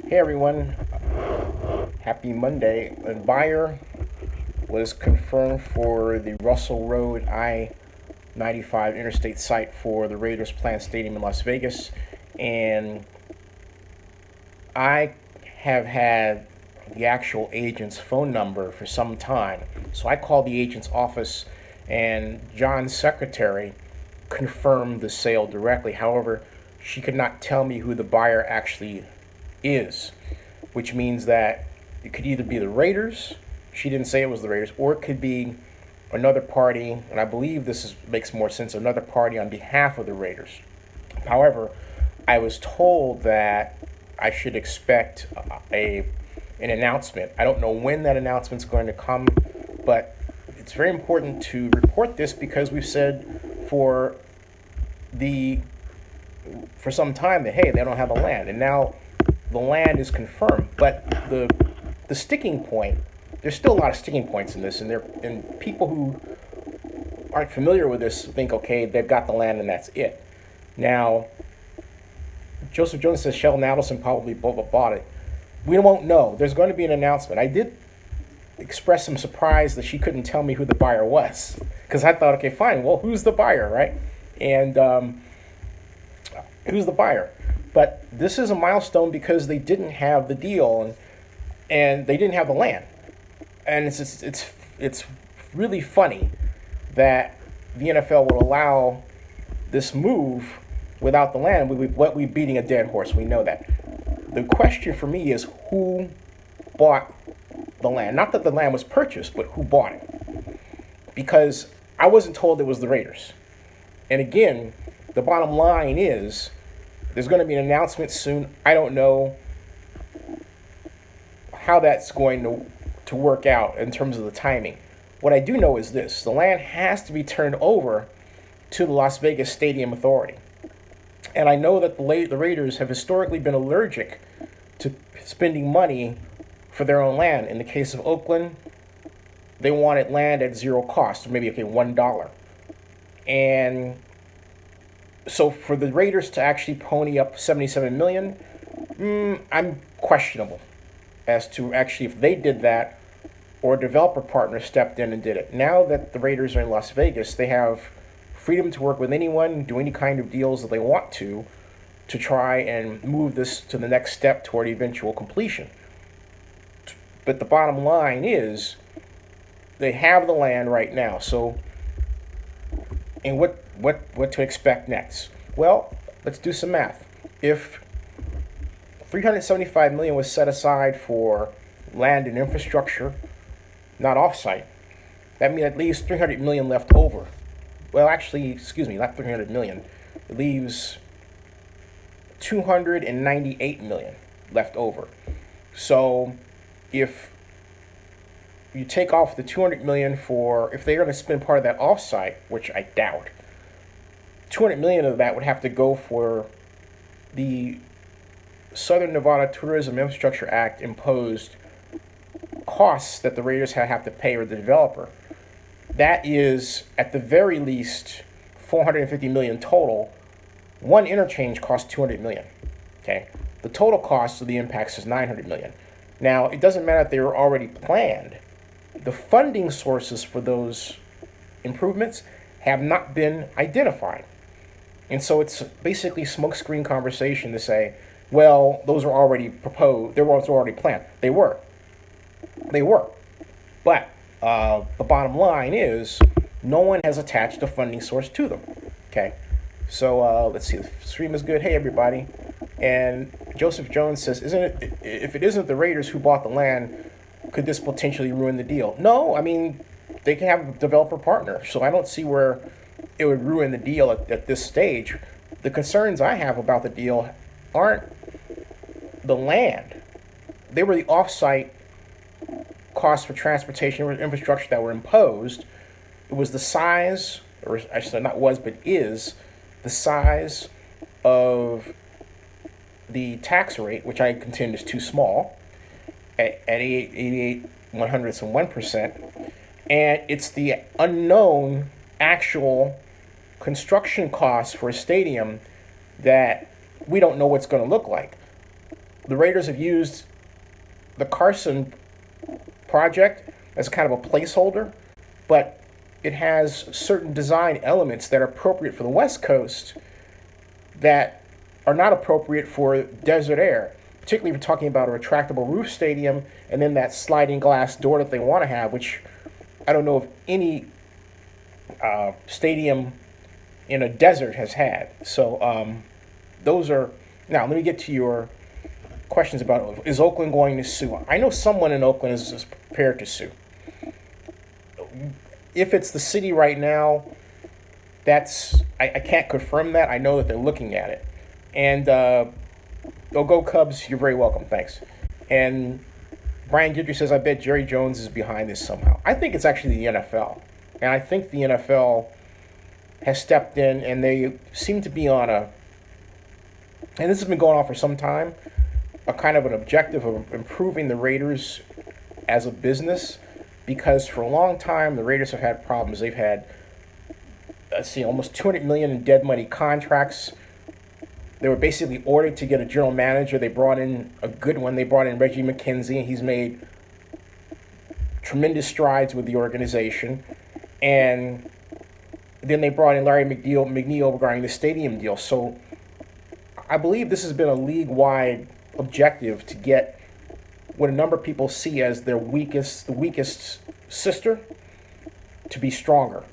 Hey everyone, happy Monday. A buyer was confirmed for the Russell Road I-95 interstate site for the Raiders planned stadium in Las Vegas. And I have had the actual agent's phone number for some time. So I called the agent's office, and John's secretary confirmed the sale directly. However, she could not tell me who the buyer actually is, which means that it could either be the Raiders, she didn't say it was the Raiders, or it could be another party, and I believe makes more sense, another party on behalf of the Raiders. However, I was told that I should expect an announcement. I don't know when that announcement's going to come, but it's very important to report this because we've said for some time that, hey, they don't have the land, and now the land is confirmed. But the sticking point, there's still a lot of sticking points in this, and people who aren't familiar with this think, okay, they've got the land and that's it. Now, Joseph Jones says Sheldon Adelson probably bought it. We won't know. There's going to be an announcement. I did express some surprise that she couldn't tell me who the buyer was, because I thought, okay, fine, well, who's the buyer, right? And who's the buyer? But this is a milestone because they didn't have the deal, and they didn't have the land. And it's really funny that the NFL would allow this move without the land. We're beating a dead horse. We know that. The question for me is who bought the land? Not that the land was purchased, but who bought it? Because I wasn't told it was the Raiders. And again, the bottom line is there's going to be an announcement soon. I don't know how that's going to work out in terms of the timing. What I do know is this: the land has to be turned over to the Las Vegas Stadium Authority. And I know that the Raiders have historically been allergic to spending money for their own land. In the case of Oakland, they wanted land at zero cost, or maybe, okay, $1. And so for the Raiders to actually pony up $77 million, I'm questionable as to actually if they did that or a developer partner stepped in and did it. Now that the Raiders are in Las Vegas, they have freedom to work with anyone, do any kind of deals that they want to try and move this to the next step toward eventual completion. But the bottom line is they have the land right now. So, and what to expect next? Well, let's do some math. If $375 million was set aside for land and infrastructure, not offsite, that means at least $300 million left over. Well, actually, excuse me, not $300 million. It leaves $298 million left over. So if you take off the $200 million for, if they're going to spend part of that offsite, which I doubt, $200 million of that would have to go for the Southern Nevada Tourism Infrastructure Act imposed costs that the Raiders have to pay or the developer. That is, at the very least, $450 million total. One interchange costs $200 million. Okay, the total cost of the impacts is $900 million. Now, it doesn't matter if they were already planned. The funding sources for those improvements have not been identified. And so it's basically smokescreen conversation to say, well, those were already proposed, they were already planned. They were. But the bottom line is no one has attached a funding source to them. Okay, so let's see. The stream is good. Hey, everybody. And Joseph Jones says, if it isn't the Raiders who bought the land, could this potentially ruin the deal? No, I mean, they can have a developer partner. So I don't see where it would ruin the deal at this stage. The concerns I have about the deal aren't the land. They were the offsite costs for transportation or infrastructure that were imposed. It was the size, or actually not was, but is the size of the tax rate, which I contend is too small, at 88.101%, and it's the unknown actual construction costs for a stadium that we don't know what's going to look like. The Raiders have used the Carson project as kind of a placeholder, but it has certain design elements that are appropriate for the West Coast that are not appropriate for desert air. Particularly if we're talking about a retractable roof stadium and then that sliding glass door that they want to have, which I don't know if any stadium in a desert has had. So those are... Now, let me get to your questions about, is Oakland going to sue? I know someone in Oakland is prepared to sue. If it's the city right now, I can't confirm that. I know that they're looking at it. And go Cubs, you're very welcome, thanks. And Brian Guidry says, I bet Jerry Jones is behind this somehow. I think it's actually the NFL. And I think the NFL has stepped in, and they seem to be on a, and this has been going on for some time, a kind of an objective of improving the Raiders as a business, because for a long time the Raiders have had problems. They've had, almost $200 million in dead money contracts. They were basically ordered to get a general manager. They brought in a good one. They brought in Reggie McKenzie, and he's made tremendous strides with the organization. And then they brought in Larry McNeil regarding the stadium deal. So I believe this has been a league-wide objective to get what a number of people see as the weakest sister to be stronger.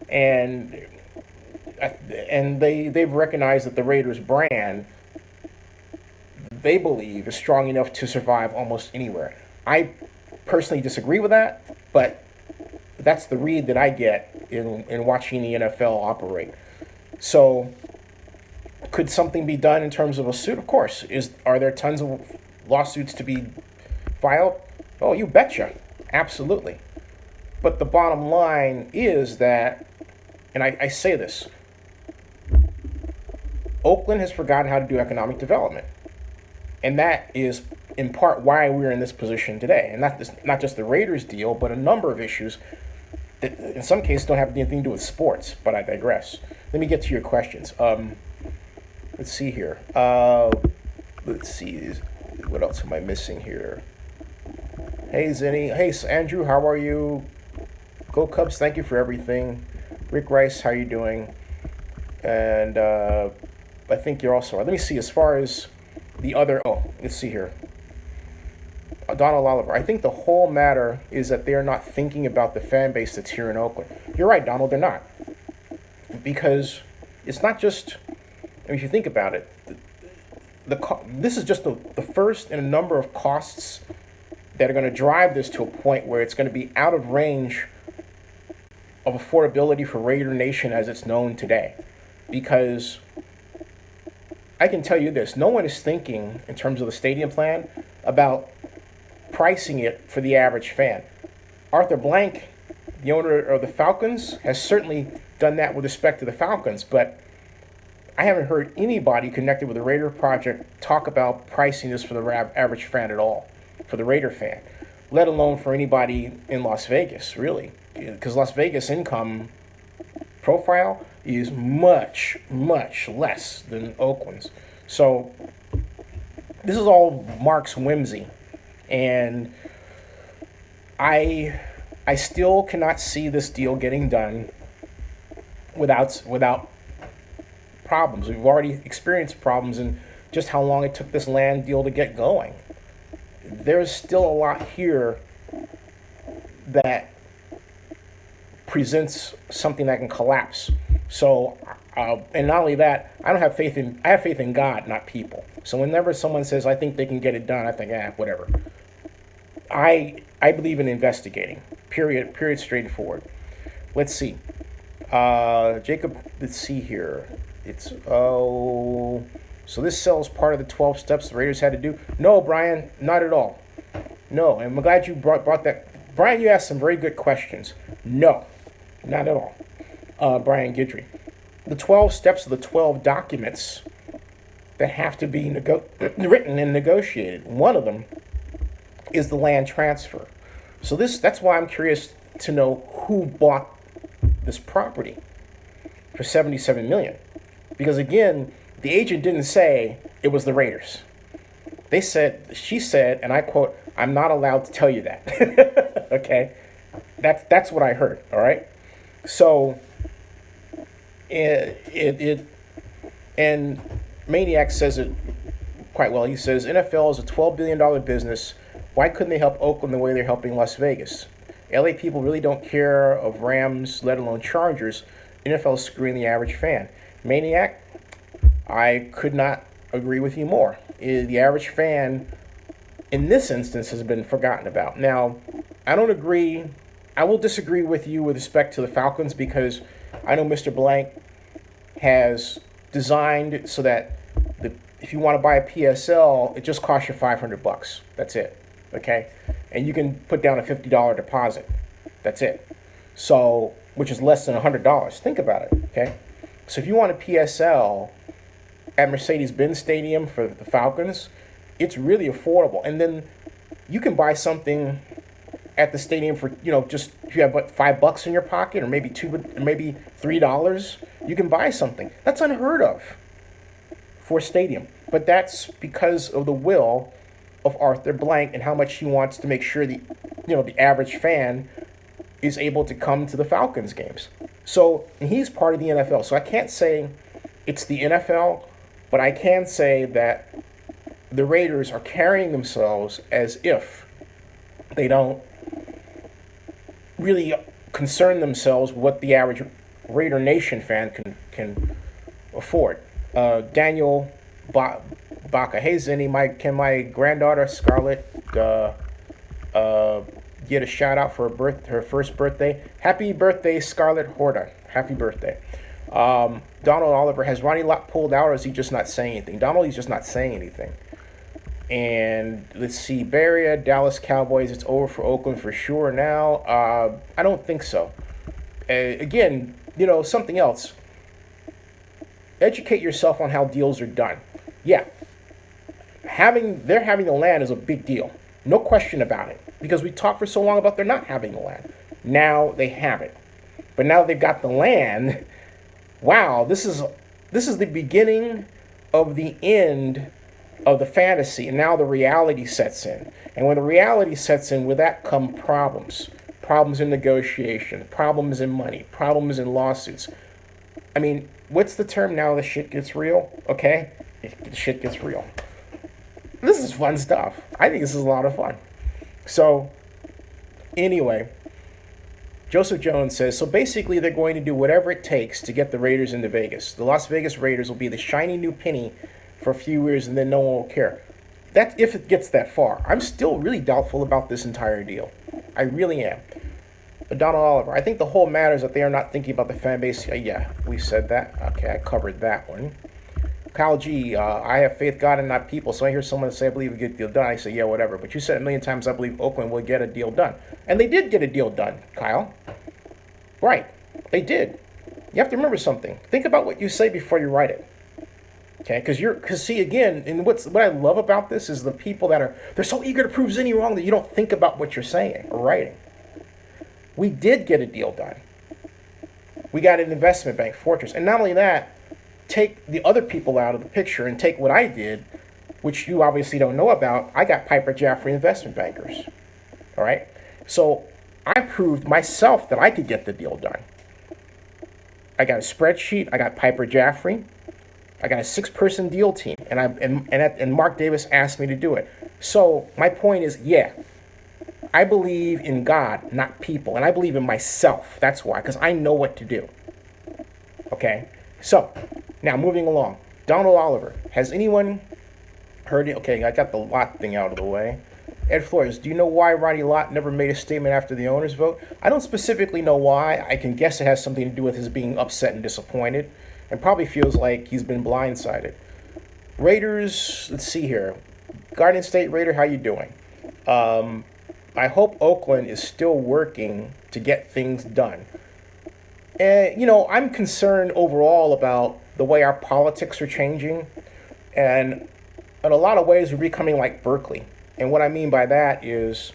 And they've recognized that the Raiders brand, they believe, is strong enough to survive almost anywhere. I personally disagree with that, but that's the read that I get in watching the NFL operate. So could something be done in terms of a suit? Of course. Are there tons of lawsuits to be filed? Oh, you betcha. Absolutely. But the bottom line is that, and I say this, Oakland has forgotten how to do economic development. And that is in part why we're in this position today. And not just the Raiders deal, but a number of issues that in some cases don't have anything to do with sports, but I digress. Let me get to your questions. Let's see here. Let's see. What else am I missing here? Hey, Zinni. Hey, Andrew, how are you? Go Cubs, thank you for everything. Rick Rice, how are you doing? And I think you're also... Let me see, as far as the other... Oh, let's see here. Donald Oliver. I think the whole matter is that they're not thinking about the fan base that's here in Oakland. You're right, Donald, they're not. Because it's not just... I mean, if you think about it, this is just the first in a number of costs that are going to drive this to a point where it's going to be out of range of affordability for Raider Nation as it's known today. Because I can tell you this, no one is thinking in terms of the stadium plan about pricing it for the average fan. Arthur Blank, the owner of the Falcons, has certainly done that with respect to the Falcons, but I haven't heard anybody connected with the Raider project talk about pricing this for the average fan at all, for the Raider fan, let alone for anybody in Las Vegas, really. Because Las Vegas income profile is much, much less than Oakland's. So this is all Mark's whimsy. And I still cannot see this deal getting done without problems. We've already experienced problems in just how long it took this land deal to get going. There's still a lot here that presents something that can collapse. So, and not only that, I have faith in God, not people. So whenever someone says, I think they can get it done, I think, whatever. I believe in investigating, period, straightforward. Let's see. Jacob, let's see here. So this sells part of the 12 steps the Raiders had to do? No, Brian, not at all. No, and I'm glad you brought that. Brian, you asked some very good questions. No, not at all. Brian Guidry. The 12 steps are the 12 documents that have to be written and negotiated. One of them is the land transfer. So that's why I'm curious to know who bought this property for $77 million. Because again, the agent didn't say it was the Raiders. She said, and I quote, "I'm not allowed to tell you that." Okay, that's what I heard. All right, so it and Maniac says it quite well. He says NFL is a $12 billion business. Why couldn't they help Oakland the way they're helping Las Vegas? LA people really don't care of Rams, let alone Chargers. NFL is screwing the average fan. Maniac, I could not agree with you more. The average fan, in this instance, has been forgotten about. Now, I don't agree. I will disagree with you with respect to the Falcons because I know Mr. Blank has designed so that if you want to buy a PSL, it just costs you $500. That's it. Okay? And you can put down a $50 deposit. That's it. So, which is less than $100. Think about it. Okay? So if you want a PSL at Mercedes-Benz Stadium for the Falcons, it's really affordable. And then you can buy something at the stadium for, just if you have what, $5 in your pocket, or maybe maybe $3, you can buy something. That's unheard of for a stadium. But that's because of the will of Arthur Blank and how much he wants to make sure the average fan is able to come to the Falcons games. So, and he's part of the NFL. So I can't say it's the NFL, but I can say that the Raiders are carrying themselves as if they don't really concern themselves with what the average Raider Nation fan can afford. Daniel Baca, hey Zinni, can my granddaughter Scarlett get a shout out for her first birthday? Happy birthday, Scarlett Horta. Happy birthday. Donald Oliver, has Ronnie Lott pulled out, or is he just not saying anything? Donald, he's just not saying anything. And let's see, Barria, Dallas Cowboys, it's over for Oakland for sure now. I don't think so. Again, something else. Educate yourself on how deals are done. Yeah, having the land is a big deal. No question about it. Because we talked for so long about they're not having the land. Now they have it. But now they've got the land. Wow, this is the beginning of the end of the fantasy, and now the reality sets in. And when the reality sets in, with that come problems. Problems in negotiation, problems in money, problems in lawsuits. I mean, what's the term now? The shit gets real, okay? The shit gets real. This is fun stuff. I think this is a lot of fun. So, anyway, Joseph Jones says, so basically they're going to do whatever it takes to get the Raiders into Vegas. The Las Vegas Raiders will be the shiny new penny for a few years, and then no one will care. That's if it gets that far. I'm still really doubtful about this entire deal. I really am. Donald Oliver, I think the whole matter is that they are not thinking about the fan base. Yeah, we said that. Okay, I covered that one. Kyle G, I have faith God and not people. So I hear someone say, I believe we get a deal done. I say, yeah, whatever. But you said a million times, I believe Oakland will get a deal done. And they did get a deal done, Kyle. Right. They did. You have to remember something. Think about what you say before you write it. Okay, because see, again, and what I love about this is the people they're so eager to prove Zinni wrong that you don't think about what you're saying or writing. We did get a deal done. We got an investment bank, Fortress. And not only that, take the other people out of the picture and take what I did, which you obviously don't know about. I got Piper Jaffray Investment Bankers. All right? So I proved myself that I could get the deal done. I got a spreadsheet. I got Piper Jaffray. I got a 6-person deal team. And Mark Davis asked me to do it. So my point is, yeah, I believe in God, not people. And I believe in myself. That's why, because I know what to do. Okay? So, now moving along. Donald Oliver. Has anyone heard it? Okay, I got the Lott thing out of the way. Ed Flores, do you know why Ronnie Lott never made a statement after the owners' vote? I don't specifically know why. I can guess it has something to do with his being upset and disappointed. And probably feels like he's been blindsided. Raiders, let's see here. Garden State Raider, how you doing? I hope Oakland is still working to get things done. And, I'm concerned overall about the way our politics are changing. And in a lot of ways, we're becoming like Berkeley. And what I mean by that is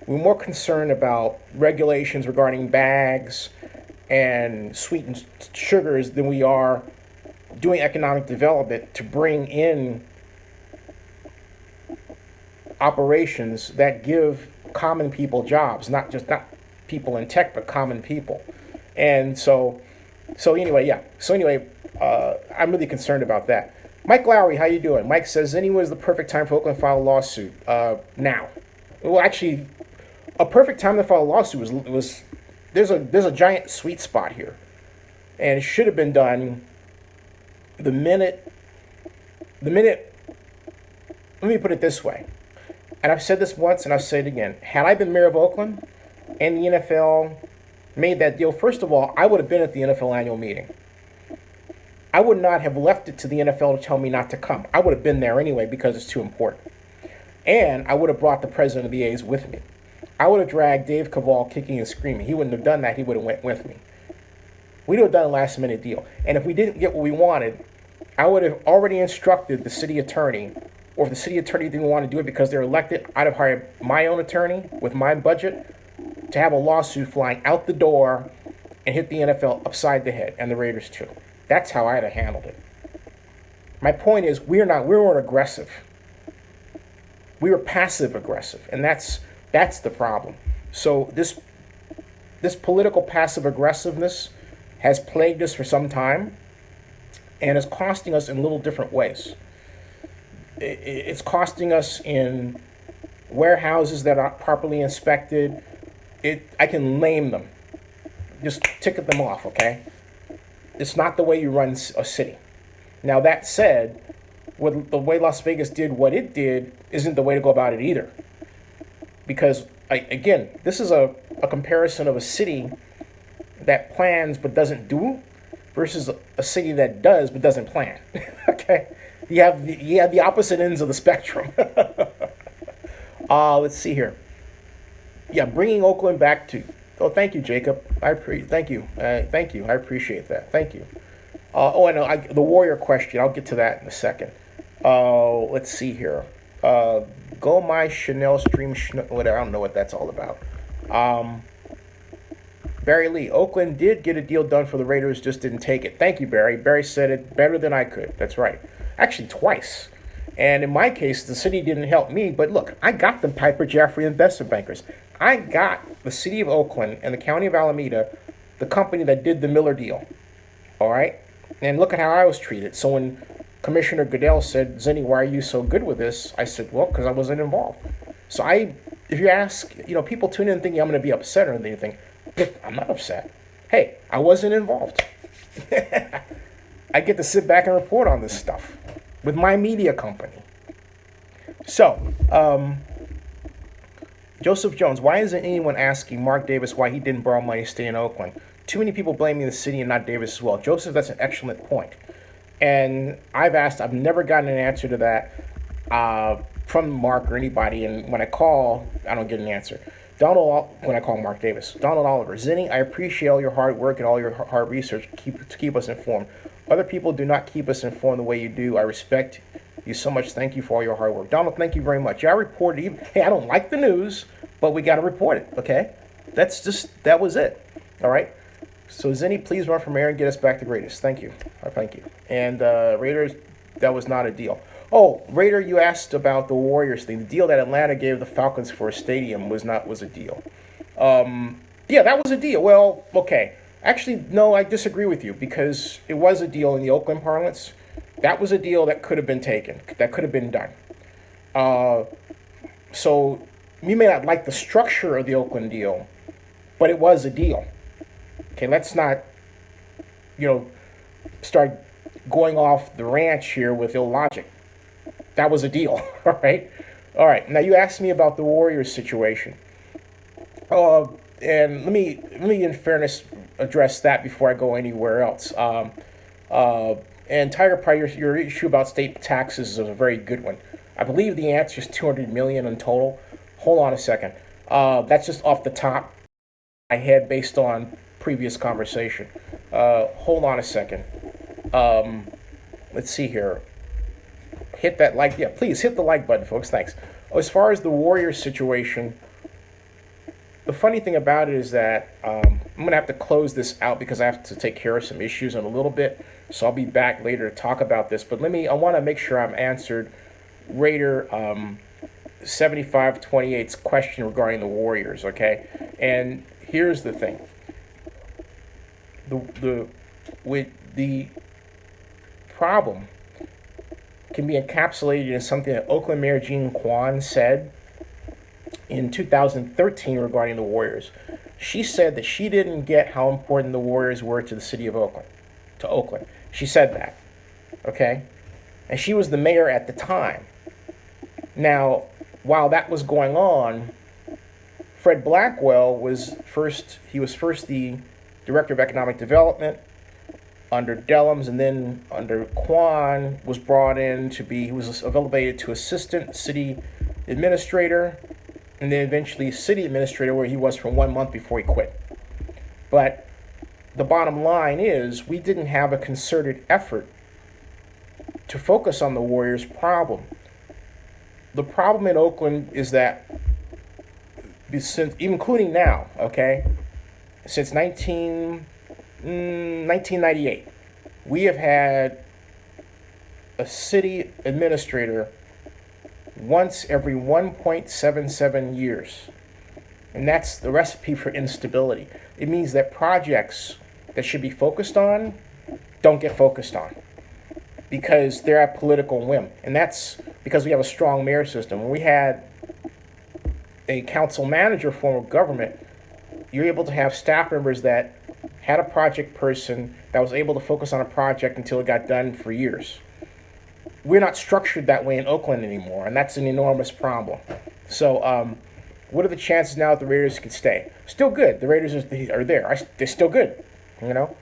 we're more concerned about regulations regarding bags and sweetened sugars than we are doing economic development to bring in operations that give common people jobs, not people in tech, but common people. And so anyway, yeah. So anyway, I'm really concerned about that. Mike Lowry, how you doing? Mike says, "Any was the perfect time for Oakland to file a lawsuit? Now." Well, actually, a perfect time to file a lawsuit was there's a giant sweet spot here, and it should have been done the minute. Let me put it this way, and I've said this once, and I'll say it again. Had I been mayor of Oakland, and the NFL made that deal, first of all, I would have been at the NFL annual meeting. I would not have left it to the NFL to tell me not to come. I would have been there anyway because it's too important. And I would have brought the president of the A's with me. I would have dragged Dave Cavall kicking and screaming. He wouldn't have done that. He would have went with me. We'd have done a last minute deal. And if we didn't get what we wanted, I would have already instructed the city attorney, or if the city attorney didn't want to do it because they're elected, I'd have hired my own attorney with my budget to have a lawsuit flying out the door and hit the NFL upside the head, and the Raiders too. That's how I'd have handled it. My point is, we weren't aggressive. We were passive aggressive, and that's the problem. So this political passive aggressiveness has plagued us for some time, and is costing us in little different ways. It's costing us in warehouses that aren't properly inspected. I can name them. Just ticket them off, okay? It's not the way you run a city. Now, that said, the way Las Vegas did what it did isn't the way to go about it either. Because, again, this is a comparison of a city that plans but doesn't do versus a city that does but doesn't plan. Okay? You have the opposite ends of the spectrum. Let's see here. Yeah, bringing Oakland back to... Oh, thank you, Jacob. Thank you. Thank you. I appreciate that. Thank you. The Warrior question. I'll get to that in a second. Let's see here. Go my Chanel stream. Whatever. I don't know what that's all about. Barry Lee. Oakland did get a deal done for the Raiders, just didn't take it. Thank you, Barry. Barry said it better than I could. That's right. Actually, twice. And in my case, the city didn't help me. But look, I got the Piper Jaffray investment bankers. I got the city of Oakland and the county of Alameda, the company that did the Miller deal. All right? And look at how I was treated. So when Commissioner Goodell said, "Zinni, why are you so good with this?" I said, well, because I wasn't involved. So if you ask, people tune in thinking I'm going to be upset or anything. I'm not upset. Hey, I wasn't involved. I get to sit back and report on this stuff with my media company. So, Joseph Jones, why isn't anyone asking Mark Davis why he didn't borrow money to stay in Oakland? Too many people blaming the city and not Davis as well. Joseph, that's an excellent point. And I've never gotten an answer to that from Mark or anybody. And when I call, I don't get an answer. When I call Mark Davis. Donald Oliver, Zinni, I appreciate all your hard work and all your hard research to keep us informed. Other people do not keep us informed the way you do. I respect you so much. Thank you for all your hard work. Donald, thank you very much. Yeah, I reported. Hey, I don't like the news, but we got to report it, okay? That was it, all right? So, Zinni, please run for mayor and get us back to greatest. Thank you. Thank you. And Raiders, that was not a deal. Oh, Raider, you asked about the Warriors thing. The deal that Atlanta gave the Falcons for a stadium was a deal. Yeah, that was a deal. Well, okay. Actually, no, I disagree with you because it was a deal in the Oakland parlance. That was a deal that could have been taken, that could have been done. So you may not like the structure of the Oakland deal, but it was a deal. Okay, let's not, start going off the ranch here with illogic. That was a deal, all right? All right, now you asked me about the Warriors situation. And let me, in fairness, address that before I go anywhere else. And Tiger Pie, your issue about state taxes is a very good one. I believe the answer is $200 million in total. Hold on a second. That's just off the top of my head based on previous conversation. Hold on a second. Let's see here. Hit that like. Yeah, please hit the like button, folks. Thanks. As far as the Warriors situation, the funny thing about it is that I'm going to have to close this out because I have to take care of some issues in a little bit. So I'll be back later to talk about this. But I want to make sure I'm answered. Raider, 7528's question regarding the Warriors, okay? And here's the thing. The problem can be encapsulated in something that Oakland Mayor Jean Quan said in 2013 regarding the Warriors. She said that she didn't get how important the Warriors were to the city of Oakland, to Oakland. She said that, okay? And she was the mayor at the time. Now, while that was going on, Fred Blackwell was first the director of economic development under Dellums, and then under Quan was brought in to be, he was elevated to assistant city administrator, and then eventually city administrator, where he was for 1 month before he quit. But the bottom line is, we didn't have a concerted effort to focus on the Warriors' problem. The problem in Oakland is that, including now, okay, since 1998, we have had a city administrator once every 1.77 years. And that's the recipe for instability. It means that projects that should be focused on don't get focused on because they're at political whim. And that's because we have a strong mayor system. When we had a council manager form of government, you're able to have staff members that had a project person that was able to focus on a project until it got done for years. We're not structured that way in Oakland anymore, and that's an enormous problem. So what are the chances now that the Raiders can stay? Still good. The Raiders are there. They're still good, you know?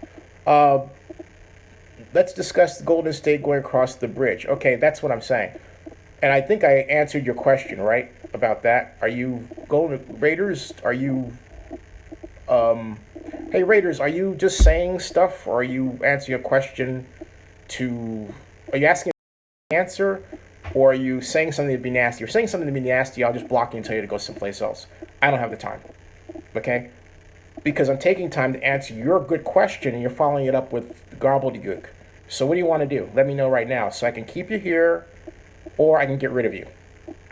Let's discuss the Golden State going across the bridge. Okay, that's what I'm saying. And I think I answered your question, right, about that. Are you Golden Raiders? Are you... hey, Raiders, are you just saying stuff, or are you answering a question to... Are you asking an answer, or are you saying something to be nasty? If you're saying something to be nasty, I'll just block you and tell you to go someplace else. I don't have the time, okay? Because I'm taking time to answer your good question, and you're following it up with gobbledygook. So what do you want to do? Let me know right now, so I can keep you here, or I can get rid of you.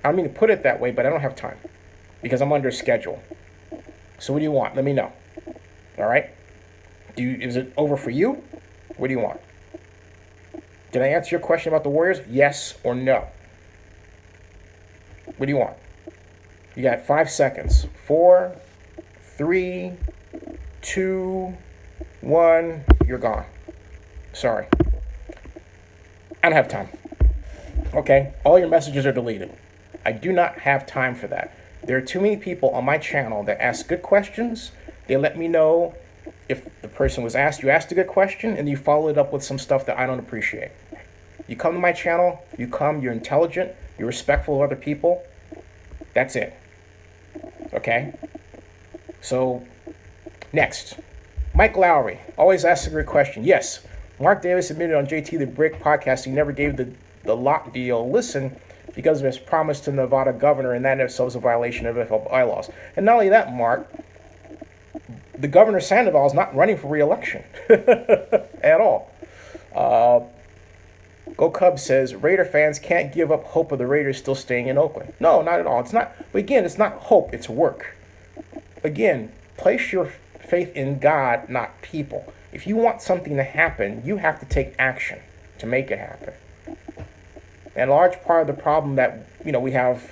I don't mean to put it that way, but I don't have time, because I'm under schedule. So what do you want? Let me know. All right? Is it over for you? What do you want? Did I answer your question about the Warriors? Yes or no? What do you want? You got 5 seconds. 4, 3, 2, 1. You're gone. Sorry. I don't have time. Okay? All your messages are deleted. I do not have time for that. There are too many people on my channel that ask good questions. They let me know if the person was asked, you asked a good question, and you follow it up with some stuff that I don't appreciate. You come to my channel, you're intelligent, you're respectful of other people. That's it. Okay? So, next. Mike Lowry always asks a great question. Yes, Mark Davis admitted on JT the Brick podcast he never gave the lot deal a listen because of his promise to the Nevada governor, and that in itself is a violation of NFL bylaws. And not only that, Mark, the governor Sandoval is not running for re-election at all. Go Cubs says Raider fans can't give up hope of the Raiders still staying in Oakland. No, not at all. It's not. But again, it's not hope. It's work. Again, place your faith in God, not people. If you want something to happen, you have to take action to make it happen. And a large part of the problem that we have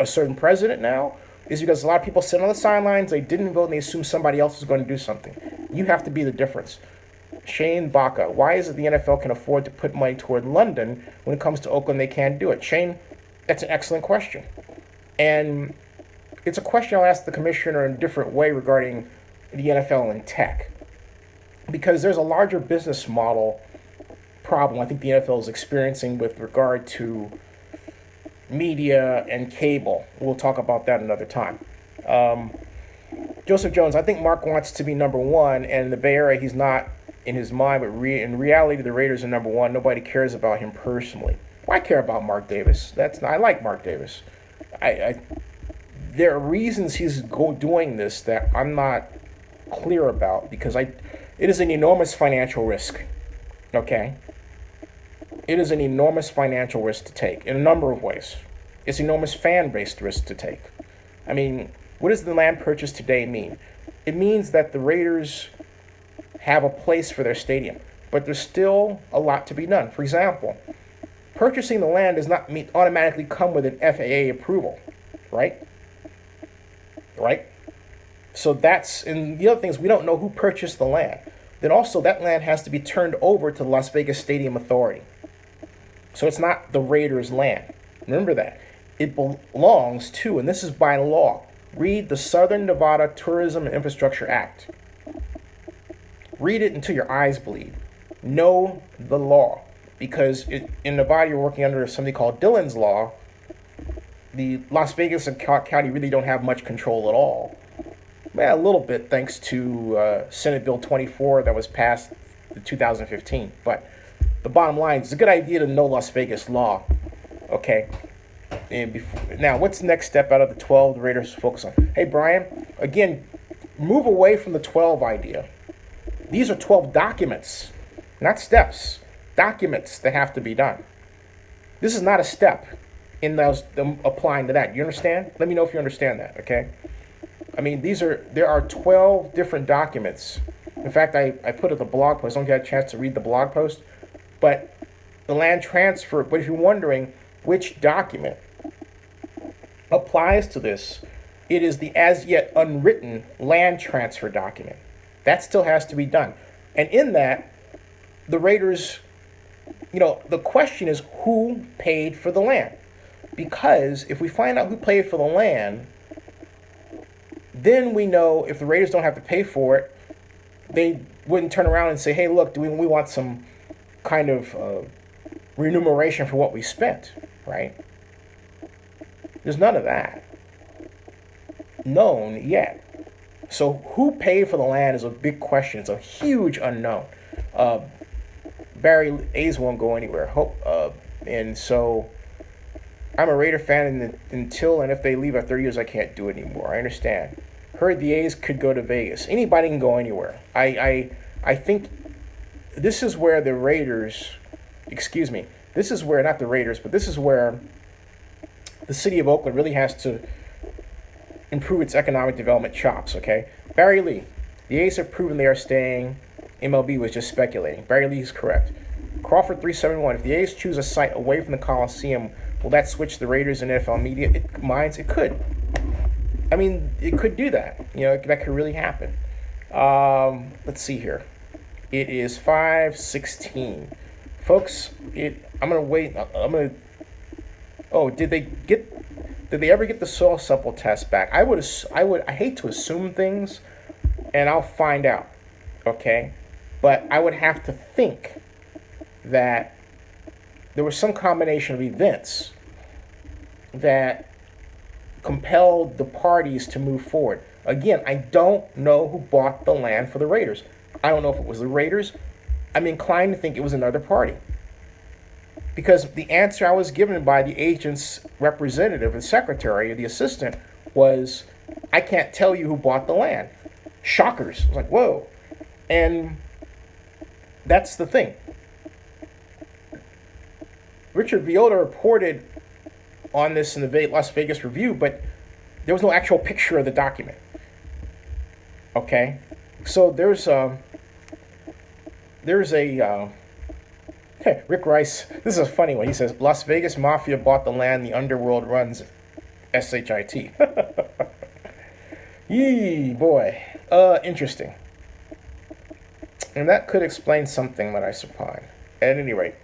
a certain president now is because a lot of people sit on the sidelines, they didn't vote, and they assume somebody else is going to do something. You have to be the difference. Shane Baca, why is it the NFL can afford to put money toward London when it comes to Oakland they can't do it? Shane, that's an excellent question. And it's a question I'll ask the commissioner in a different way regarding the NFL and tech. Because there's a larger business model problem I think the NFL is experiencing with regard to media and cable. We'll talk about that another time. Joseph Jones, I think Mark wants to be number one, and in the Bay Area he's not in his mind, but in reality the Raiders are number one. Nobody cares about him personally. Well, I care about Mark Davis. I like Mark Davis. There are reasons he's doing this that I'm not clear about, because it is an enormous financial risk. Okay? It is an enormous financial risk to take in a number of ways. It's enormous fan-based risk to take. I mean, what does the land purchase today mean? It means that the Raiders have a place for their stadium, but there's still a lot to be done. For example, purchasing the land does not automatically come with an FAA approval, right? Right? So that's, and the other thing is we don't know who purchased the land. Then also that land has to be turned over to the Las Vegas Stadium Authority. So it's not the Raiders' land. Remember that. It belongs to, and this is by law, read the Southern Nevada Tourism and Infrastructure Act. Read it until your eyes bleed. Know the law. Because in Nevada, you're working under something called Dillon's Law. The Las Vegas and County really don't have much control at all. Well, a little bit, thanks to Senate Bill 24 that was passed in 2015. But the bottom line is it's a good idea to know Las Vegas law. Okay. And now, what's the next step out of the 12 the Raiders focus on? Hey, Brian, again, move away from the 12 idea. These are 12 documents, not steps. Documents that have to be done. This is not a step in them applying to that. You understand? Let me know if you understand that, okay? I mean, there are 12 different documents. In fact, I put it the blog post. I don't get a chance to read the blog post. But the land transfer, but if you're wondering which document applies to this, it is the as yet unwritten land transfer document. That still has to be done. And in that, the Raiders, the question is who paid for the land? Because if we find out who paid for the land, then we know if the Raiders don't have to pay for it, they wouldn't turn around and say, hey, look, we want some kind of remuneration for what we spent, right? There's none of that known yet. So who paid for the land is a big question. It's a huge unknown. Barry A's won't go anywhere. And so I'm a Raider fan until and if they leave after 30 years, I can't do it anymore. I understand. Heard the A's could go to Vegas. Anybody can go anywhere. I think this is where the Raiders, this is where, not the Raiders, but this is where the city of Oakland really has to improve its economic development chops, okay? Barry Lee, the A's have proven they are staying. MLB was just speculating. Barry Lee is correct. Crawford 371, if the A's choose a site away from the Coliseum, will that switch the Raiders and NFL media minds? It could. I mean, it could do that. That could really happen. Let's see here. It is 5:16. Folks, I'm going to wait. Did they ever get the soil sample test back? I hate to assume things, and I'll find out. Okay? But I would have to think that there was some combination of events that compelled the parties to move forward. Again, I don't know who bought the land for the Raiders. I don't know if it was the Raiders. I'm inclined to think it was another party. Because the answer I was given by the agent's representative, the secretary, the assistant, was, I can't tell you who bought the land. Shockers. I was like, whoa. And that's the thing. Richard Viola reported on this in the Las Vegas Review, but there was no actual picture of the document. Okay? So there's a Rick Rice, this is a funny one. He says, Las Vegas Mafia bought the land the underworld runs, SHIT. Yee, boy. Interesting. And that could explain something that I suppine. At any rate,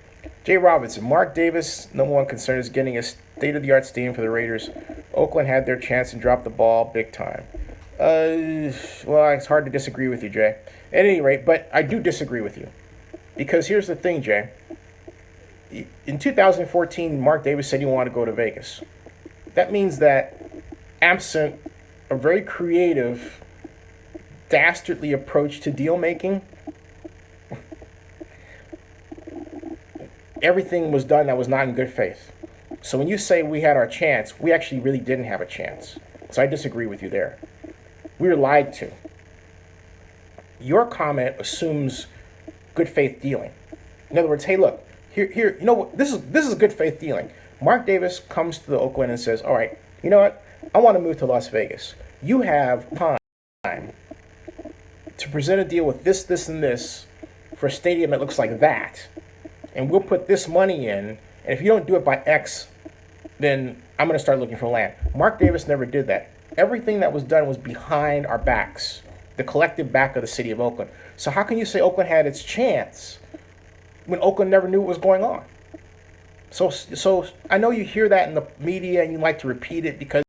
Jay Robinson, Mark Davis, number one concern is getting a state-of-the-art stadium for the Raiders. Oakland had their chance and dropped the ball big time. Well, it's hard to disagree with you, Jay. At any rate, but I do disagree with you. Because here's the thing, Jay. In 2014, Mark Davis said he wanted to go to Vegas. That means that absent a very creative, dastardly approach to deal-making, everything was done that was not in good faith. So when you say we had our chance, we actually really didn't have a chance. So I disagree with you there. We were lied to. Your comment assumes good faith dealing. In other words, hey, look, here, this is good faith dealing. Mark Davis comes to the Oakland and says, all right, you know what? I want to move to Las Vegas. You have time to present a deal with this, and this for a stadium that looks like that. And we'll put this money in. And if you don't do it by X, then I'm going to start looking for land. Mark Davis never did that. Everything that was done was behind our backs, the collective back of the city of Oakland. So how can you say Oakland had its chance when Oakland never knew what was going on? So I know you hear that in the media and you like to repeat it because